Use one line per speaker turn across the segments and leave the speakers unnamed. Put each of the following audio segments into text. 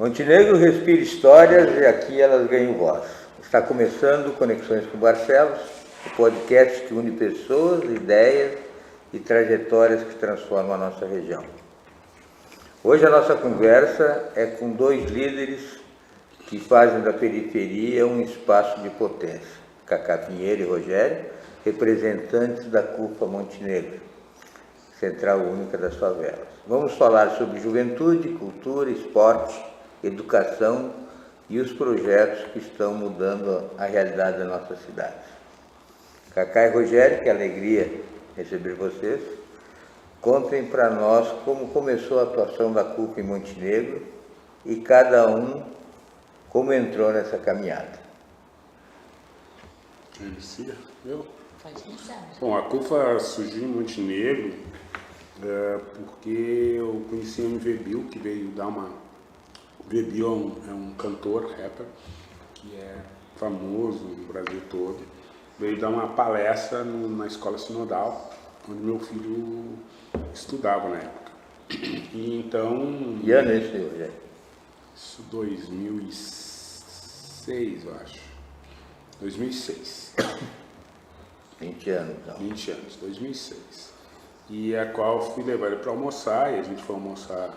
Montenegro respira histórias e aqui elas ganham voz. Está começando Conexões com Barcelos, o podcast que une pessoas, ideias e trajetórias que transformam a nossa região. Hoje a nossa conversa é com dois líderes que fazem da periferia um espaço de potência, Cacá Pinheiro e Rogério, representantes da CUFA Montenegro, Central Única das Favelas. Vamos falar sobre juventude, cultura, esporte, educação e os projetos que estão mudando a realidade da nossa cidade. Cacá e Rogério, que alegria receber vocês. Contem para nós como começou a atuação da CUFA em Montenegro e cada um como entrou nessa caminhada.
Inicia? Eu?
Pode iniciar.
Bom, a CUFA surgiu em Montenegro porque eu conheci o MV Bill, que veio dar uma... O MV Bill é um cantor, rapper, que é famoso no Brasil todo. Veio dar uma palestra na escola sinodal, onde meu filho estudava na época. E então...
Que ano é esse, Rogério?
Isso 2006, eu acho. 2006.
20 anos, então.
20 anos, 2006. E a qual fui levar ele para almoçar, e a gente foi almoçar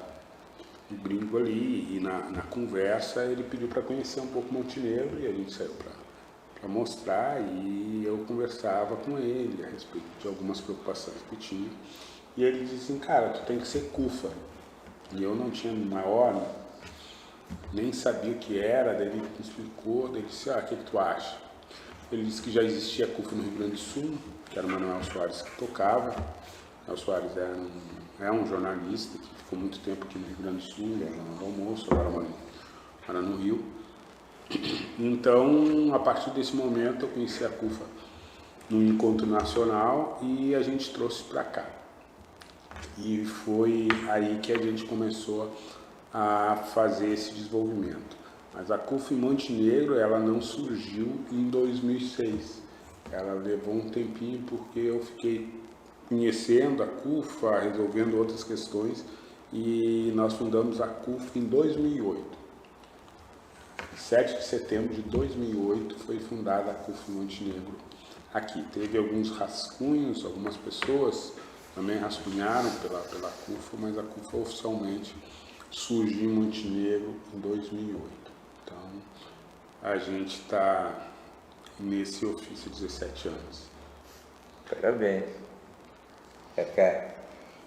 no Gringo ali, e na conversa ele pediu para conhecer um pouco Montenegro, e a gente saiu para mostrar, e eu conversava com ele a respeito de algumas preocupações que tinha. E ele disse assim, cara, tu tem que ser CUFA. E eu não tinha maior, nem sabia o que era, daí ele me explicou, daí ele disse, o que tu acha? Ele disse que já existia CUFA no Rio Grande do Sul, que era o Manuel Soares que tocava. Manuel Soares é um jornalista que ficou muito tempo aqui no Rio Grande do Sul, no Jornal do Almoço, agora mora no Rio. Então, a partir desse momento, eu conheci a CUFA num encontro nacional e a gente trouxe para cá. E foi aí que a gente começou a fazer esse desenvolvimento. Mas a CUFA em Montenegro, ela não surgiu em 2006. Ela levou um tempinho porque eu fiquei conhecendo a CUFA, resolvendo outras questões, e nós fundamos a CUFA em 2008. 7 de setembro de 2008 foi fundada a CUFA em Montenegro aqui. Teve alguns rascunhos, algumas pessoas também rascunharam pela CUFA, mas a CUFA oficialmente surgiu em Montenegro em 2008. Então, a gente está nesse ofício há 17 anos.
Parabéns. Cacá.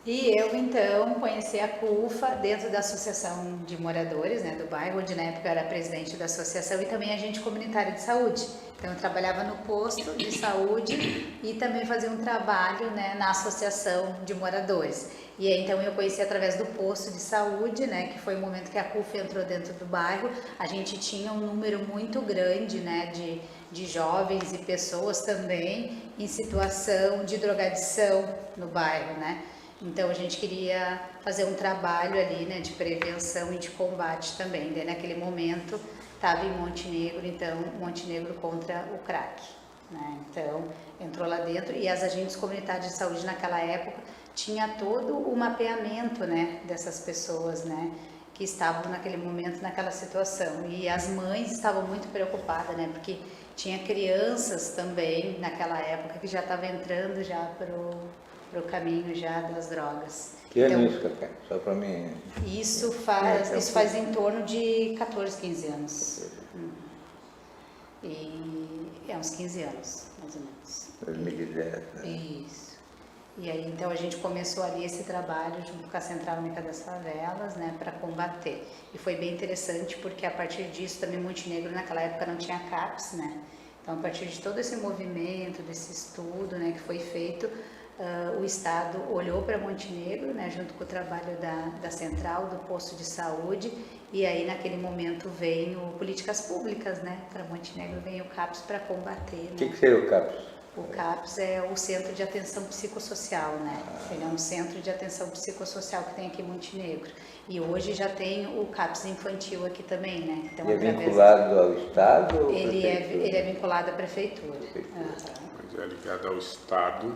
E eu, então, conheci a CUFA dentro da Associação de Moradores, né, do bairro, onde na época eu era presidente da associação e também agente comunitário de saúde. Então, eu trabalhava no posto de saúde e também fazia um trabalho, né, na Associação de Moradores. E aí, então, eu conheci através do posto de saúde, né, que foi o momento que a CUFA entrou dentro do bairro. A gente tinha um número muito grande, né, de jovens e pessoas também em situação de drogadição no bairro, né. Então, a gente queria fazer um trabalho ali, né, de prevenção e de combate também. Daí, naquele momento, estava em Montenegro, então, Montenegro contra o crack, né? Então, entrou lá dentro e as agentes comunitárias de saúde naquela época tinha todo o mapeamento, né, dessas pessoas, né, que estavam naquele momento, naquela situação. E as mães estavam muito preocupadas, né, porque tinha crianças também naquela época que já estavam entrando já pro caminho já das drogas.
Que ano isso, Cacá? Só para mim...
Isso faz em torno de 14, 15 anos. E é uns 15 anos, mais ou menos.
2010, né?
Isso. E aí, então, a gente começou ali esse trabalho junto com a Central Única das Favelas, né, para combater. E foi bem interessante porque a partir disso também Montenegro naquela época não tinha CAPS, né? Então, a partir de todo esse movimento, desse estudo, né, que foi feito, o Estado olhou para Montenegro, né, junto com o trabalho da Central, do posto de saúde, e aí naquele momento veio políticas públicas, né, para Montenegro, veio o CAPS para combater.
O que seria o CAPS?
O CAPS é o Centro de Atenção Psicossocial, né? Ele é um centro de atenção psicossocial que tem aqui em Montenegro. E hoje já tem o CAPS infantil aqui também, né? Então,
e é vinculado ao Estado? Ou
ele é vinculado à Prefeitura.
Mas é ligado ao Estado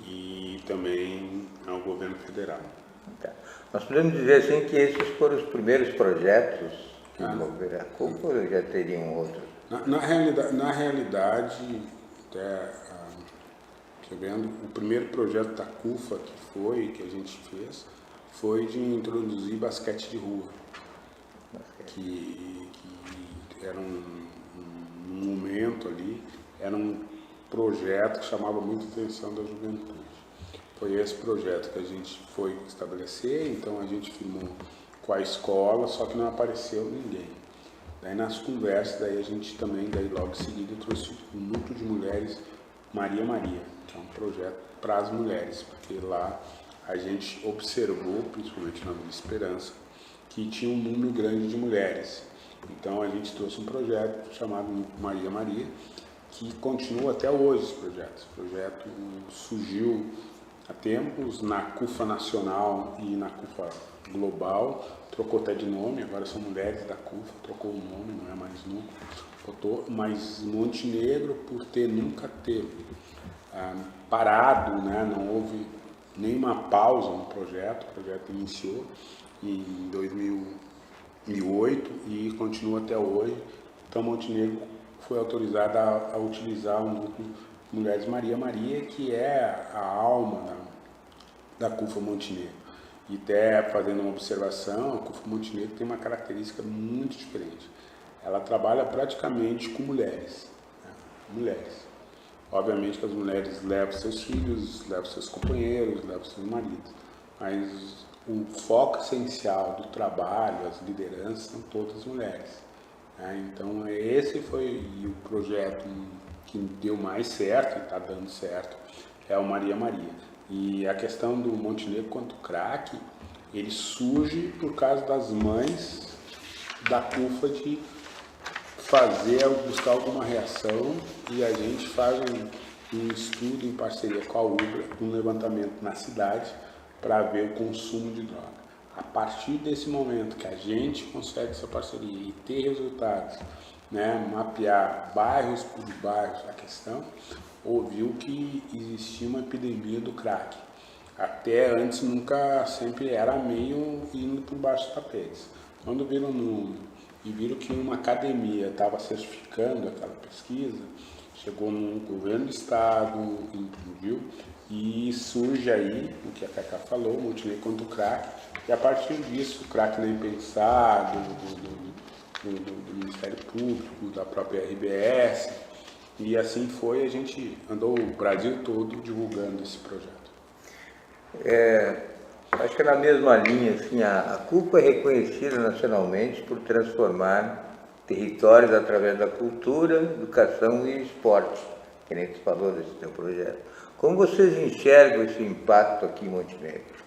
e também ao governo federal.
Tá. Nós podemos dizer assim que esses foram os primeiros projetos que envolveram a CUFA ou já teriam outros?
Na realidade, até, vendo, o primeiro projeto da CUFA que a gente fez foi de introduzir basquete de rua, que era um momento ali, era um projeto que chamava muito a atenção da juventude. Foi esse projeto que a gente foi estabelecer, então a gente firmou com a escola, só que não apareceu ninguém. Daí nas conversas, daí a gente também, daí logo em seguida, trouxe o Núcleo de Mulheres Maria Maria, que é um projeto para as mulheres, porque lá a gente observou, principalmente na Vila Esperança, que tinha um número grande de mulheres. Então a gente trouxe um projeto chamado Maria Maria, que continua até hoje esse projeto. Esse projeto surgiu há tempos na CUFA Nacional e na CUFA Global, trocou até de nome, agora são mulheres da CUFA, trocou o nome, não é mais núcleo, mas Montenegro, por nunca ter parado, né, não houve nenhuma pausa no projeto, o projeto iniciou em 2008 e continua até hoje. Então Montenegro foi autorizada a utilizar o núcleo Mulheres Maria Maria, que é a alma da CUFA Montenegro. E até fazendo uma observação, a CUFA Montenegro tem uma característica muito diferente. Ela trabalha praticamente com mulheres, né? Mulheres. Obviamente que as mulheres levam seus filhos, levam seus companheiros, levam seus maridos, mas o foco essencial do trabalho, as lideranças, são todas mulheres. Então esse foi o projeto que deu mais certo, e está dando certo, é o Maria Maria. E a questão do Montenegro quanto crack, ele surge por causa das mães da CUFA de buscar alguma reação, e a gente faz um estudo em parceria com a UBRA, um levantamento na cidade para ver o consumo de droga. A partir desse momento que a gente consegue essa parceria e ter resultados, né, mapear bairros por bairros a questão, ouviu que existia uma epidemia do crack. Até antes nunca, sempre era meio indo por baixo dos tapetes. Quando viram o número e viram que uma academia estava certificando aquela pesquisa, chegou no governo do estado, viu? E surge aí, o que a Cacá falou, Montenegro contra o crack, e a partir disso, o crack nem pensar, do Ministério Público, da própria RBS, e assim foi, a gente andou o Brasil todo divulgando esse projeto.
Acho que é na mesma linha, assim, a CUFA é reconhecida nacionalmente por transformar territórios através da cultura, educação e esporte, que nem você falou desse teu projeto. Como vocês enxergam esse impacto aqui em Montenegro?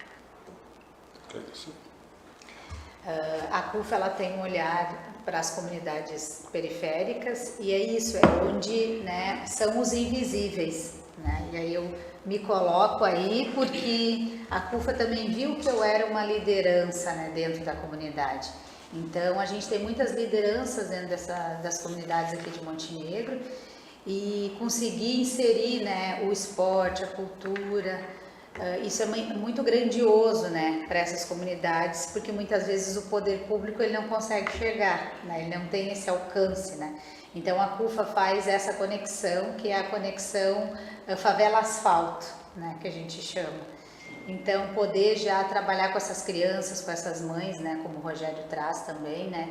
A CUFA ela tem um olhar para as comunidades periféricas e é isso, é onde, né, são os invisíveis, né? E aí eu me coloco aí porque a CUFA também viu que eu era uma liderança, né, dentro da comunidade. Então a gente tem muitas lideranças dentro das comunidades aqui de Montenegro e conseguir inserir, né, o esporte, a cultura. Isso é muito grandioso, né, para essas comunidades, porque muitas vezes o poder público ele não consegue chegar, né, ele não tem esse alcance, né. Então a CUFA faz essa conexão, que é a conexão favela-asfalto, né, que a gente chama. Então poder já trabalhar com essas crianças, com essas mães, né, como o Rogério traz também, né,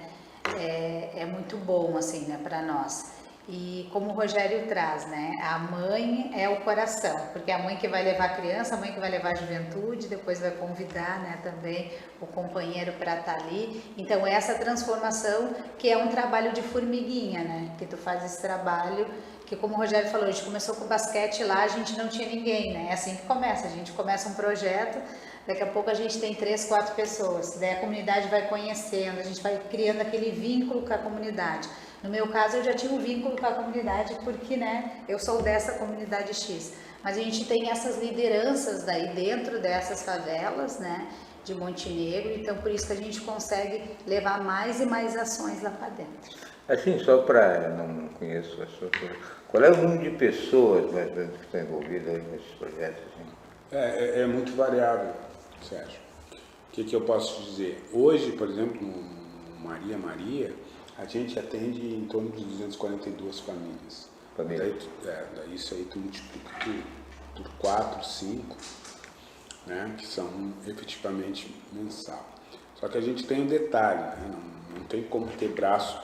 é muito bom, assim, né, para nós. E como o Rogério traz, né, a mãe é o coração, porque é a mãe que vai levar a criança, a mãe que vai levar a juventude, depois vai convidar, né, também o companheiro para estar ali. Então essa transformação que é um trabalho de formiguinha, né, que tu faz esse trabalho, que como o Rogério falou, a gente começou com o basquete lá, a gente não tinha ninguém, né, é assim que começa, a gente começa um projeto, daqui a pouco a gente tem 3, 4 pessoas, daí a comunidade vai conhecendo, a gente vai criando aquele vínculo com a comunidade. No meu caso, eu já tinha um vínculo com a comunidade, porque, né, eu sou dessa comunidade X. Mas a gente tem essas lideranças daí dentro dessas favelas, né, de Montenegro, então por isso que a gente consegue levar mais e mais ações lá para dentro.
Assim, só para, não conheço a sua coisa, qual é o número de pessoas mais ou menos que estão envolvidas aí nesses projetos? Assim?
É muito variável, Sérgio. que eu posso dizer? Hoje, por exemplo, no Maria, a gente atende em torno de 242 famílias. Daí isso aí tu multiplica por 4, 5, né, que são efetivamente mensal. Só que a gente tem um detalhe, né, não tem como ter braço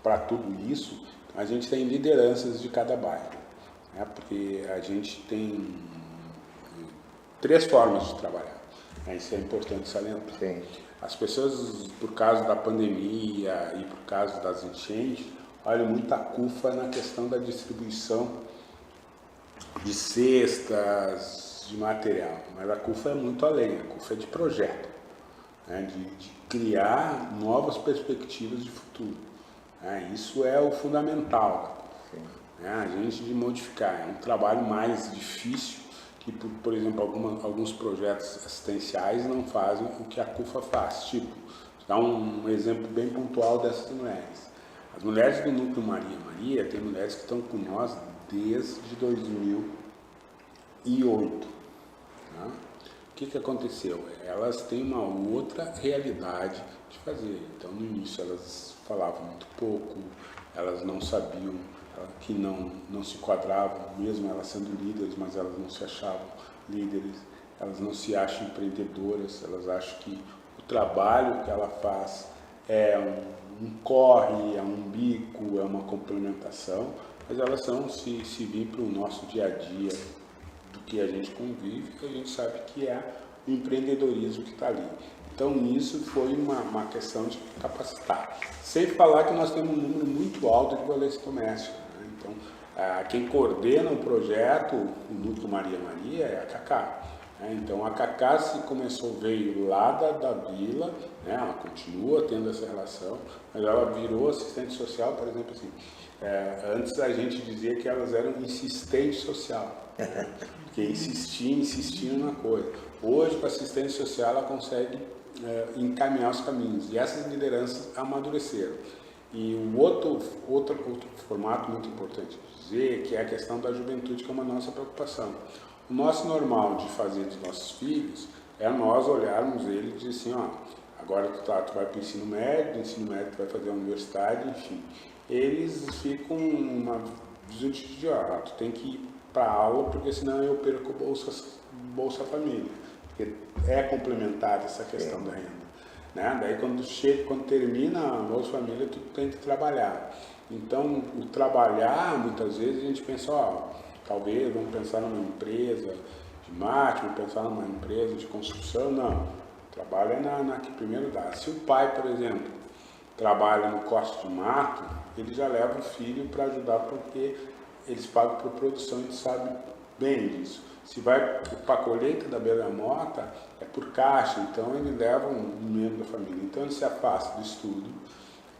para tudo isso, a gente tem lideranças de cada bairro, né, porque a gente tem 3 formas de trabalhar, né, isso é importante salientar.
Sim.
As pessoas, por causa da pandemia e por causa das enchentes, olham muito a CUFA na questão da distribuição de cestas, de material, mas a CUFA é muito além, a CUFA é de projeto, né, de criar novas perspectivas de futuro. Né, isso é o fundamental da CUFA, né, a gente de modificar, é um trabalho mais difícil que, por exemplo, alguns projetos assistenciais não fazem o que a CUFA faz, tipo, dá um exemplo bem pontual dessas mulheres. As mulheres do Núcleo Maria, tem mulheres que estão com nós desde 2008. Tá? O que aconteceu? Elas têm uma outra realidade de fazer. Então, no início, elas falavam muito pouco, elas não sabiam, que não se enquadravam, mesmo elas sendo líderes, mas elas não se achavam líderes, elas não se acham empreendedoras, elas acham que o trabalho que ela faz é um corre, é um bico, é uma complementação, mas elas são, se vir para o nosso dia a dia, do que a gente convive, a gente sabe que é o empreendedorismo que está ali. Então, isso foi uma questão de capacitar. Sem falar que nós temos um número muito alto de violência doméstica. Né? Então, quem coordena o projeto, o Núcleo Maria, é a Cacá. Né? Então, a Cacá veio lá da vila, né? Ela continua tendo essa relação, mas ela virou assistente social, por exemplo, assim. Antes a gente dizia que elas eram insistente social, né? Porque insistiam na coisa. Hoje, com a assistência social, ela consegue encaminhar os caminhos, e essas lideranças amadureceram. E o outro formato muito importante de dizer, que é a questão da juventude, que é uma nossa preocupação. O nosso normal de fazer dos nossos filhos é nós olharmos ele e dizer assim, ó, agora tu vai para o ensino médio, do ensino médio tu vai fazer a universidade, enfim. Eles ficam uma visão de, ó, tu tem que ir para a aula, porque senão eu perco Bolsa Família. Porque é complementar essa questão da renda. Né? Daí quando termina a Bolsa Família, tu tem que trabalhar. Então, o trabalhar, muitas vezes a gente pensa, ó, talvez vamos pensar numa empresa de marketing, vamos pensar numa empresa de construção, não. O trabalho é na que primeiro dá. Se o pai, por exemplo, trabalha no corte de mato, ele já leva o filho para ajudar, porque eles pagam por produção, a gente sabe bem disso. Se vai para a colheita da bergamota, é por caixa, então ele leva um membro da família. Então ele se afasta do estudo,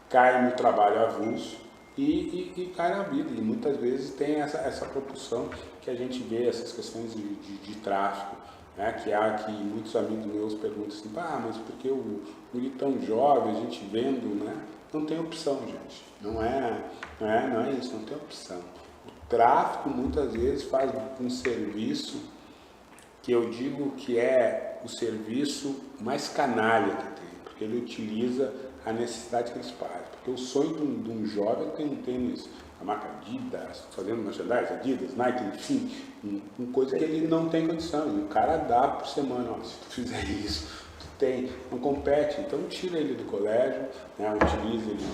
cai no trabalho avulso e cai na vida. E muitas vezes tem essa propulsão que a gente vê, essas questões de tráfico, né? Que muitos amigos meus perguntam assim, mas porque o guri tão jovem, a gente vendo, né? Não tem opção, gente. Não é isso, não tem opção. O tráfico muitas vezes faz um serviço que eu digo que é o serviço mais canalha que tem, porque ele utiliza a necessidade que eles fazem. Porque o sonho de um jovem tem um tênis, a marca Adidas, fazendo merchandising, Adidas, Nike, enfim, uma coisa que ele não tem condição. E o cara dá por semana, ó, se tu fizer isso, tu tem, não compete, então tira ele do colégio, né, utiliza ele.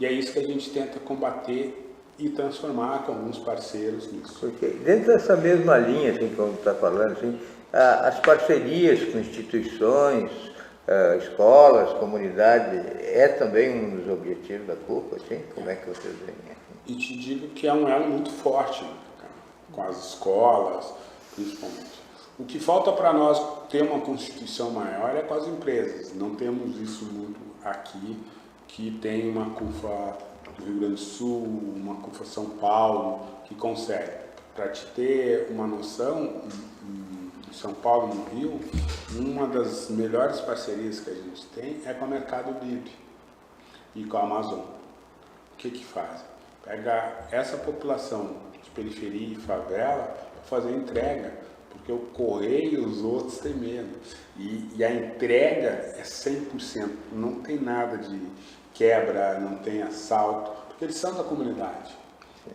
E é isso que a gente tenta combater e transformar com alguns parceiros nisso.
Porque dentro dessa mesma linha, assim, como está falando, assim, as parcerias com instituições, escolas, comunidade, é também um dos objetivos da CUFA, assim? Como é que vocês veem?
E te digo que é um elo muito forte, né, com as escolas, principalmente. O que falta para nós ter uma constituição maior é com as empresas. Não temos isso muito aqui, que tem uma CUFA do Rio Grande do Sul, uma CUFA São Paulo, que consegue. Para te ter uma noção, em São Paulo, no Rio, uma das melhores parcerias que a gente tem é com o Mercado Livre e com a Amazon. O que fazem? Pega essa população de periferia e favela para fazer entrega, porque o correio e os outros têm medo. E a entrega é 100%, não tem nada de quebra, não tem assalto, porque eles são da comunidade.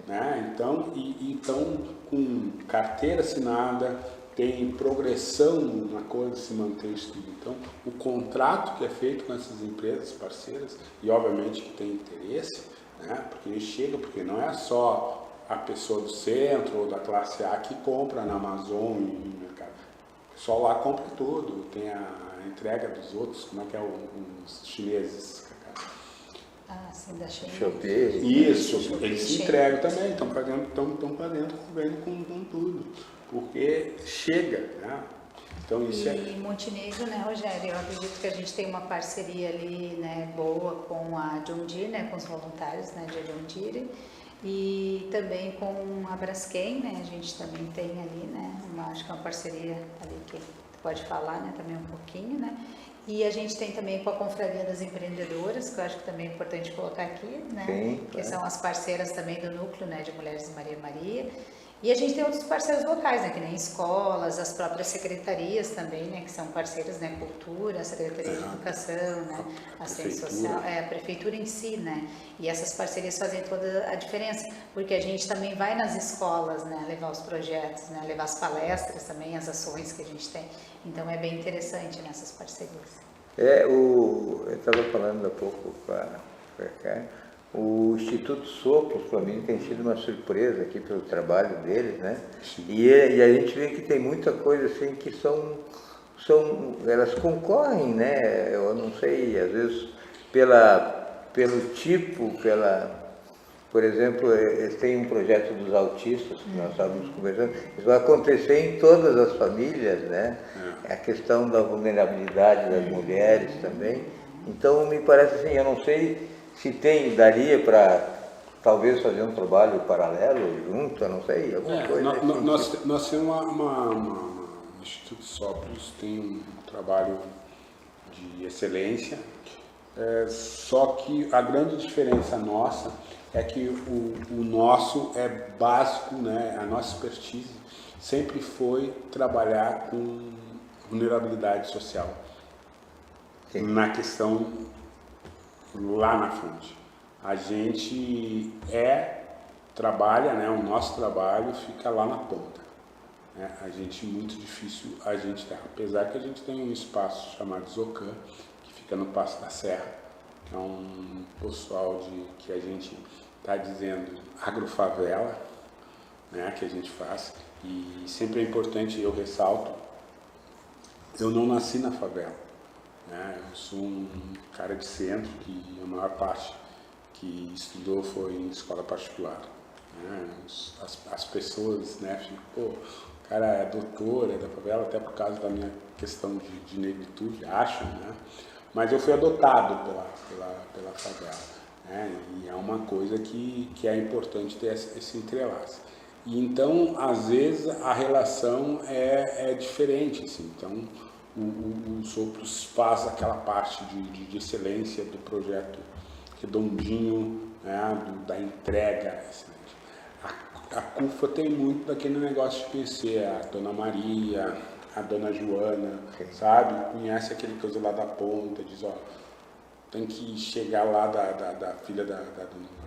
Né? Então, então, com carteira assinada, tem progressão na coisa de se manter isso tudo. Então, o contrato que é feito com essas empresas parceiras, e obviamente que tem interesse, né? Porque não é só a pessoa do centro ou da classe A que compra na Amazon e no mercado. O pessoal lá compra tudo, tem a entrega dos outros, como é que é os chineses.
Ah, sim, da China.
Isso, eles se entregam também, estão para dentro vendo com tudo, porque chega, né? Então, isso
e Montenegro, né, Rogério, eu acredito que a gente tem uma parceria ali, né, boa com a John Deere, né, com os voluntários, né, de John Deere, e também com a Braskem, né, a gente também tem ali, né, acho que é uma parceria ali que tu pode falar, né, também um pouquinho, né, e a gente tem também com a Confraria das Empreendedoras, que eu acho que também é importante colocar aqui, né,
Sim,
que são as parceiras também do núcleo, né, de Mulheres de Maria Maria. E a gente tem outros parceiros locais, né, que nem escolas, as próprias secretarias também, né, que são parceiras, né, cultura, a Secretaria de Educação, né, assistência social, a prefeitura em si, né, e essas parcerias fazem toda a diferença, porque a gente também vai nas escolas, né, levar os projetos, né, levar as palestras também, as ações que a gente tem, então é bem interessante nessas parcerias.
Eu estava falando há pouco com a cá. O Instituto Sopros, para mim, tem sido uma surpresa aqui pelo trabalho deles, né? E a gente vê que tem muita coisa assim que elas concorrem, né? Eu não sei, às vezes pelo tipo, por exemplo, eles têm um projeto dos autistas, que nós estávamos conversando, isso vai acontecer em todas as famílias, né? A questão da vulnerabilidade das mulheres também. Então, me parece assim, eu não sei se daria para talvez fazer um trabalho paralelo junto, eu não sei, alguma coisa.
Nós temos o Instituto Sopros tem um trabalho de excelência, só que a grande diferença nossa é que o nosso é básico, né? A nossa expertise sempre foi trabalhar com vulnerabilidade social. Sim. Na questão lá na frente. A gente trabalha, né? O nosso trabalho fica lá na ponta. Né? A gente, muito difícil a gente ter. Apesar que a gente tem um espaço chamado Zocan, que fica no Passo da Serra, que é um pessoal que a gente está dizendo agrofavela, né? Que a gente faz. E sempre é importante, eu ressalto, eu não nasci na favela. Eu sou um cara de centro que a maior parte que estudou foi em escola particular. As pessoas, né, ficam, pô, o cara é doutor, é da favela, até por causa da minha questão de negritude, acham, né? Mas eu fui adotado pela favela, né? E é uma coisa que é importante ter esse entrelaço. E então, às vezes, a relação é diferente, assim, então o Sopros faz aquela parte de excelência do projeto redondinho, né, da entrega excelente. A CUFA tem muito daquele negócio de conhecer a Dona Maria, a Dona Joana, sabe? Conhece aquele coisa lá da ponta, diz, ó, tem que chegar lá da filha da Dona.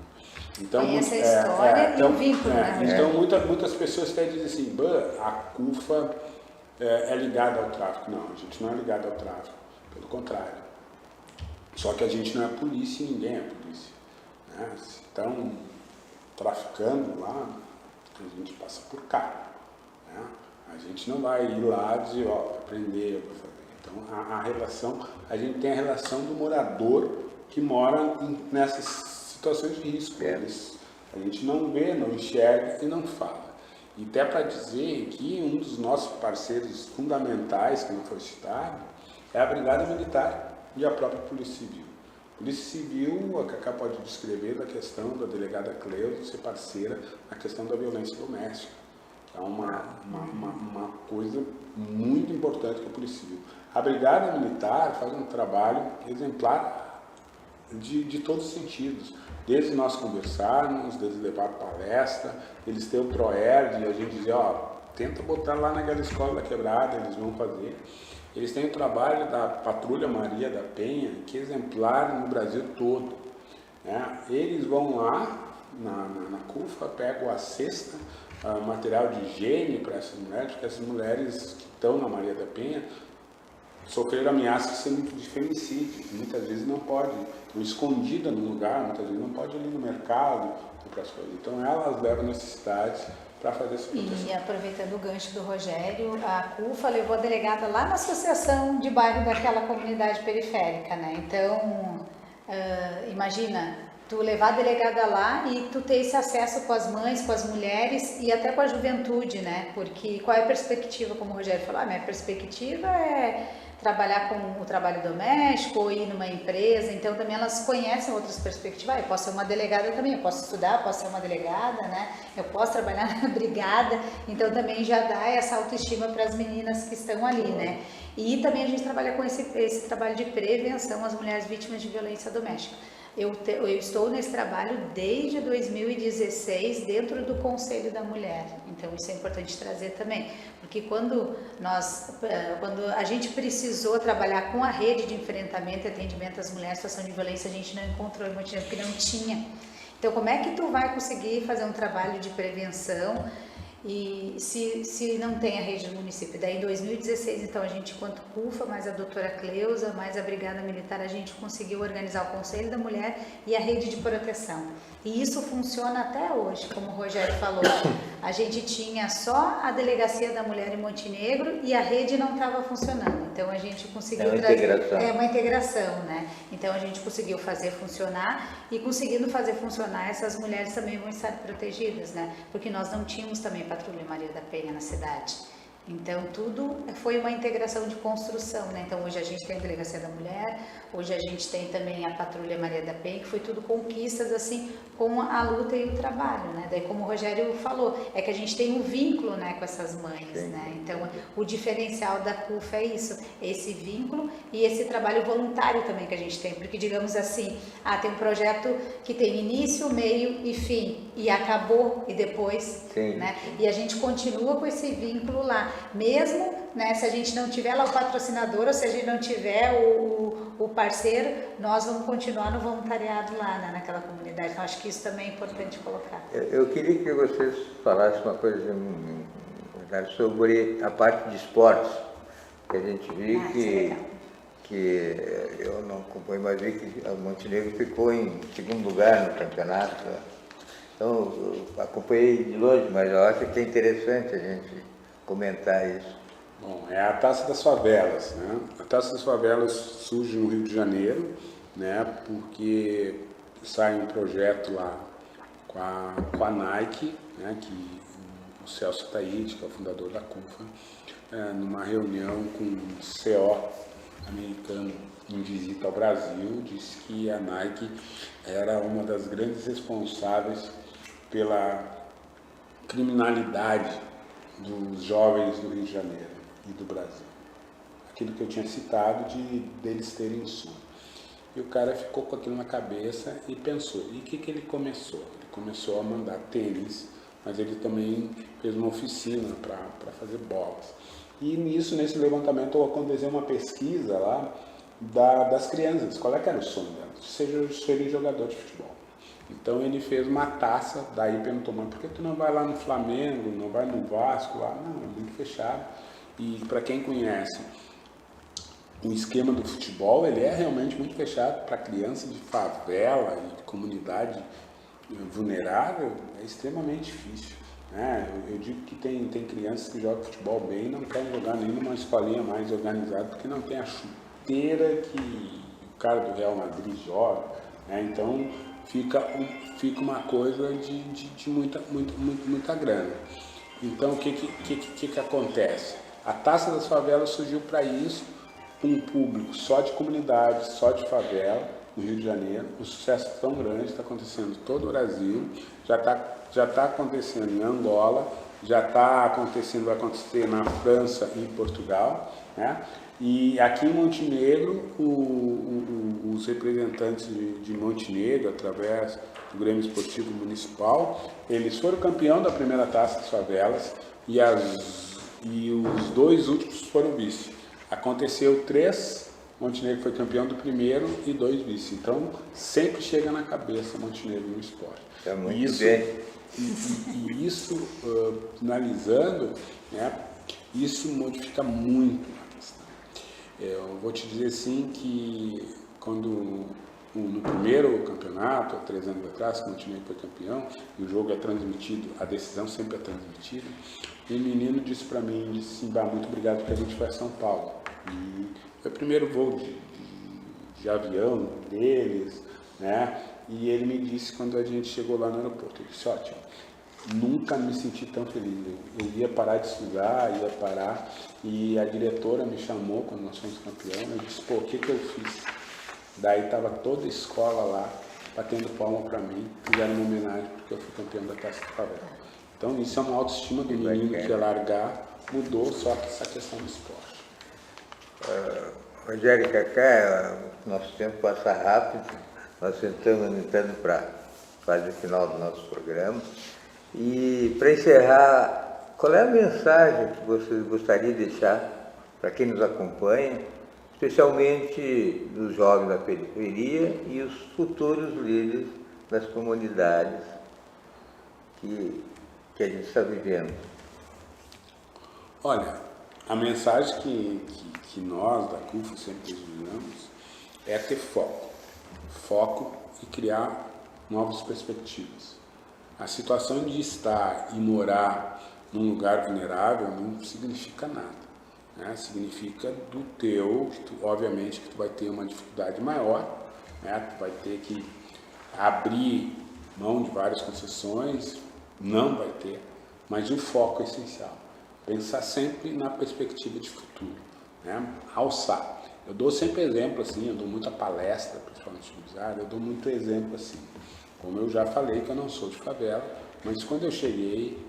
Então,
essa história e o vínculo, né?
Então, muitas pessoas até dizem assim, a CUFA é ligada ao tráfico. Não, a gente não é ligado ao tráfico, pelo contrário. Só que a gente não é polícia e ninguém é polícia. Né? Se estão traficando lá, a gente passa por cá. Né? A gente não vai ir lá e dizer, ó, vai prender, vai fazer. Então, a relação, a gente tem a relação do morador que mora nessas situações de risco. A gente não vê, não enxerga e não fala. E até para dizer que um dos nossos parceiros fundamentais, que não foi citado, é a Brigada Militar e a própria Polícia Civil. Polícia Civil, a Cacá pode descrever da questão da delegada Cleusa ser parceira na questão da violência doméstica. É uma coisa muito importante que a Polícia Civil. A Brigada Militar faz um trabalho exemplar de todos os sentidos. Desde nós conversarmos, desde levar palestra, eles têm o PROERD e a gente dizer, ó, tenta botar lá naquela escola da quebrada, eles vão fazer. Eles têm o trabalho da Patrulha Maria da Penha, que é exemplar no Brasil todo. Né? Eles vão lá na CUFA, pegam a cesta, material de higiene para essas mulheres, porque essas mulheres que estão na Maria da Penha sofreram ameaças de feminicídio, muitas vezes não pode, estão escondidas no lugar, muitas vezes não pode ir ali no mercado, comprar as coisas. Então elas levam necessidades para fazer essa proteção.
E aproveitando o gancho do Rogério, a CUFA levou a delegada lá na associação de bairro daquela comunidade periférica, né? Então, imagina, tu levar a delegada lá e tu ter esse acesso com as mães, com as mulheres e até com a juventude, né? Porque qual é a perspectiva, como o Rogério falou, a minha perspectiva é trabalhar com o trabalho doméstico ou ir numa empresa, então também elas conhecem outras perspectivas. Eu posso ser uma delegada também, eu posso estudar, eu posso ser uma delegada, né? Eu posso trabalhar na brigada, então também já dá essa autoestima para as meninas que estão ali, né? E também a gente trabalha com esse trabalho de prevenção às mulheres vítimas de violência doméstica. Eu estou nesse trabalho desde 2016 dentro do Conselho da Mulher, então isso é importante trazer também, porque quando a gente precisou trabalhar com a rede de enfrentamento e atendimento às mulheres em situação de violência, a gente não encontrou o motivo porque não tinha. Então como é que tu vai conseguir fazer um trabalho de prevenção e se não tem a rede do município? Daí em 2016, então, a gente, enquanto CUFA, mais a doutora Cleusa, mais a Brigada Militar, a gente conseguiu organizar o Conselho da Mulher e a rede de proteção. E isso funciona até hoje, como o Rogério falou. A gente tinha só a Delegacia da Mulher em Montenegro e a rede não estava funcionando. Então a gente conseguiu uma integração, né? Então a gente conseguiu fazer funcionar e conseguindo fazer funcionar, essas mulheres também vão estar protegidas, né? Porque nós não tínhamos também Patrulha Maria da Penha na cidade. Então tudo foi uma integração de construção, né? Então hoje a gente tem a Delegacia da Mulher, hoje a gente tem também a Patrulha Maria da Penha, que foi tudo conquistas assim com a luta e o trabalho, né? Daí como o Rogério falou, é que a gente tem um vínculo, né, com essas mães, né? Então o diferencial da CUFA é isso, esse vínculo e esse trabalho voluntário também que a gente tem, porque digamos assim, tem um projeto que tem início, meio e fim e acabou e depois, né? E a gente continua com esse vínculo lá. Mesmo, né, se a gente não tiver lá o patrocinador ou se a gente não tiver o parceiro, nós vamos continuar no voluntariado lá, né, naquela comunidade. Então acho que isso também é importante colocar.
Eu queria que vocês falassem uma coisa sobre a parte de esportes, que a gente viu que eu não acompanho, mas vi que o Montenegro ficou em segundo lugar no campeonato. Então eu acompanhei de longe, mas eu acho que é interessante a gente comentar isso.
Bom, é a Taça das Favelas, né? A Taça das Favelas surge no Rio de Janeiro, né? Porque sai um projeto lá com a Nike, né? Que o Celso Taide, que é o fundador da CUFA, numa reunião com o CO americano em visita ao Brasil, disse que a Nike era uma das grandes responsáveis pela criminalidade dos jovens do Rio de Janeiro e do Brasil. Aquilo que eu tinha citado deles terem sono. E o cara ficou com aquilo na cabeça e pensou. E o que ele começou? Ele começou a mandar tênis, mas ele também fez uma oficina para fazer bolas. E nesse levantamento aconteceu uma pesquisa lá das crianças. Qual é que era o sonho delas? Serem jogador de futebol. Então ele fez uma taça, daí perguntou, mas por que tu não vai lá no Flamengo, não vai no Vasco lá? Não, é muito fechado. E para quem conhece o esquema do futebol, ele é realmente muito fechado para criança de favela e de comunidade vulnerável, é extremamente difícil. Né? Eu digo que tem crianças que jogam futebol bem e não querem jogar nem numa escolinha mais organizada, porque não tem a chuteira que o cara do Real Madrid joga. Né? Então fica uma coisa de muita grana. Então o que acontece? A Taça das Favelas surgiu para isso, um público só de comunidade, só de favela, no Rio de Janeiro. Um sucesso tão grande, está acontecendo em todo o Brasil, já está acontecendo em Angola, vai acontecer na França e em Portugal, né? E aqui em Montenegro, os representantes de Montenegro, através do Grêmio Esportivo Municipal, eles foram campeão da primeira Taça das Favelas, e os 2 últimos foram vice. Aconteceu 3, Montenegro foi campeão do primeiro e 2 vice. Então, sempre chega na cabeça Montenegro no esporte.
Tá muito
isso,
bem.
E isso, finalizando, né, isso modifica muito a questão. Eu vou te dizer assim que quando no primeiro campeonato, há 3 anos atrás, que o Montenegro foi campeão, e o jogo é transmitido, a decisão sempre é transmitida, e o menino disse para mim, disse assim, muito obrigado porque a gente vai a São Paulo. E foi o primeiro voo de avião deles, né? E ele me disse quando a gente chegou lá no aeroporto, ele disse, ó, tio, nunca me senti tão feliz. Eu ia parar de estudar, ia parar, e a diretora me chamou quando nós fomos campeão, eu disse, pô, o que eu fiz? Daí estava toda a escola lá, batendo palma para mim, fizeram uma homenagem porque eu fui campeão da Taça do Favela. Então isso é uma autoestima do menino que ia largar, mudou só que essa questão do esporte.
Rogério e Cacá, nosso tempo passa rápido, nós estamos entrando para a fase final do nosso programa. E para encerrar, qual é a mensagem que você gostaria de deixar para quem nos acompanha, especialmente dos jovens da periferia e os futuros líderes das comunidades que a gente está vivendo?
Olha, a mensagem que nós da CUFA sempre desejamos é ter foco e criar novas perspectivas. A situação de estar e morar num lugar vulnerável não significa nada. Né? Significa do teu, obviamente que tu vai ter uma dificuldade maior, né? Tu vai ter que abrir mão de várias concessões, não vai ter, mas o foco é essencial. Pensar sempre na perspectiva de futuro, né? Alçar. Eu dou sempre exemplo assim, eu dou muita palestra, principalmente no Bizarro, eu dou muito exemplo assim. Como eu já falei que eu não sou de favela, mas quando eu cheguei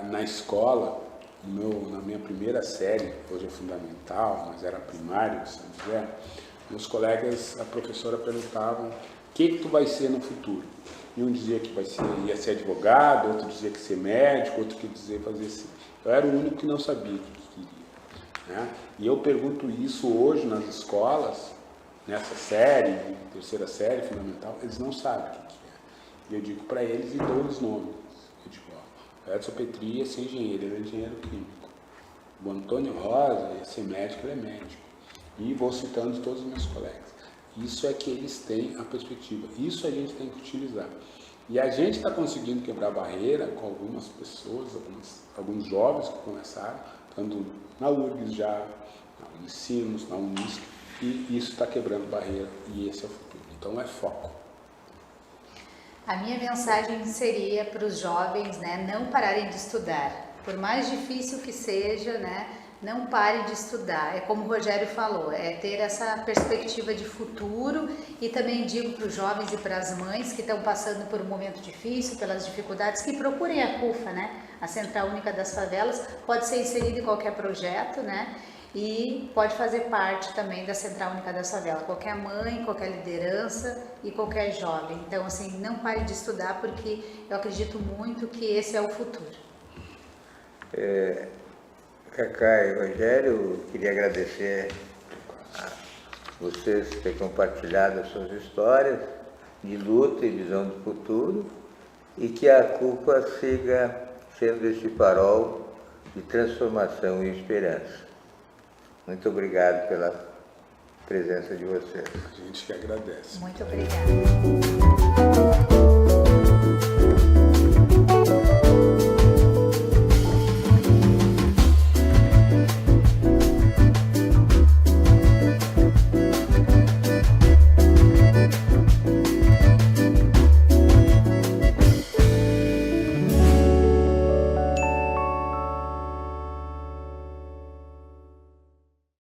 na escola, na minha primeira série, hoje é fundamental, mas era primário, se não quiser, meus colegas, a professora perguntavam, o que tu vai ser no futuro? E um dizia que ia ser advogado, outro dizia que ia ser médico, outro que dizia fazer assim. Eu era o único que não sabia o que queria. Né? E eu pergunto isso hoje nas escolas, nessa série, terceira série, fundamental, eles não sabem o que é. E eu digo para eles e dou os nomes. Eu digo, ó, o Edson Petri ia ser engenheiro, ele é engenheiro químico. O Antônio Rosa ia ser médico, ele é médico. E vou citando todos os meus colegas. Isso é que eles têm a perspectiva. Isso a gente tem que utilizar. E a gente está conseguindo quebrar barreira com algumas pessoas, alguns jovens que começaram, estando na URGS já, na Unicinos, na Unisc, e isso está quebrando barreira, e esse é o futuro. Então é foco.
A minha mensagem seria para os jovens, né, não pararem de estudar. Por mais difícil que seja, né, não parem de estudar. É como o Rogério falou, é ter essa perspectiva de futuro. E também digo para os jovens e para as mães que estão passando por um momento difícil, pelas dificuldades, que procurem a CUFA, né, a Central Única das Favelas. Pode ser inserido em qualquer projeto, né? E pode fazer parte também da Central Única das Favelas, qualquer mãe, qualquer liderança e qualquer jovem. Então, assim, não pare de estudar, porque eu acredito muito que esse é o futuro.
Cacá e Rogério, eu queria agradecer a vocês por terem compartilhado as suas histórias de luta e visão do futuro, e que a CUFA siga sendo esse farol de transformação e esperança. Muito obrigado pela presença de vocês.
A gente que agradece.
Muito obrigada.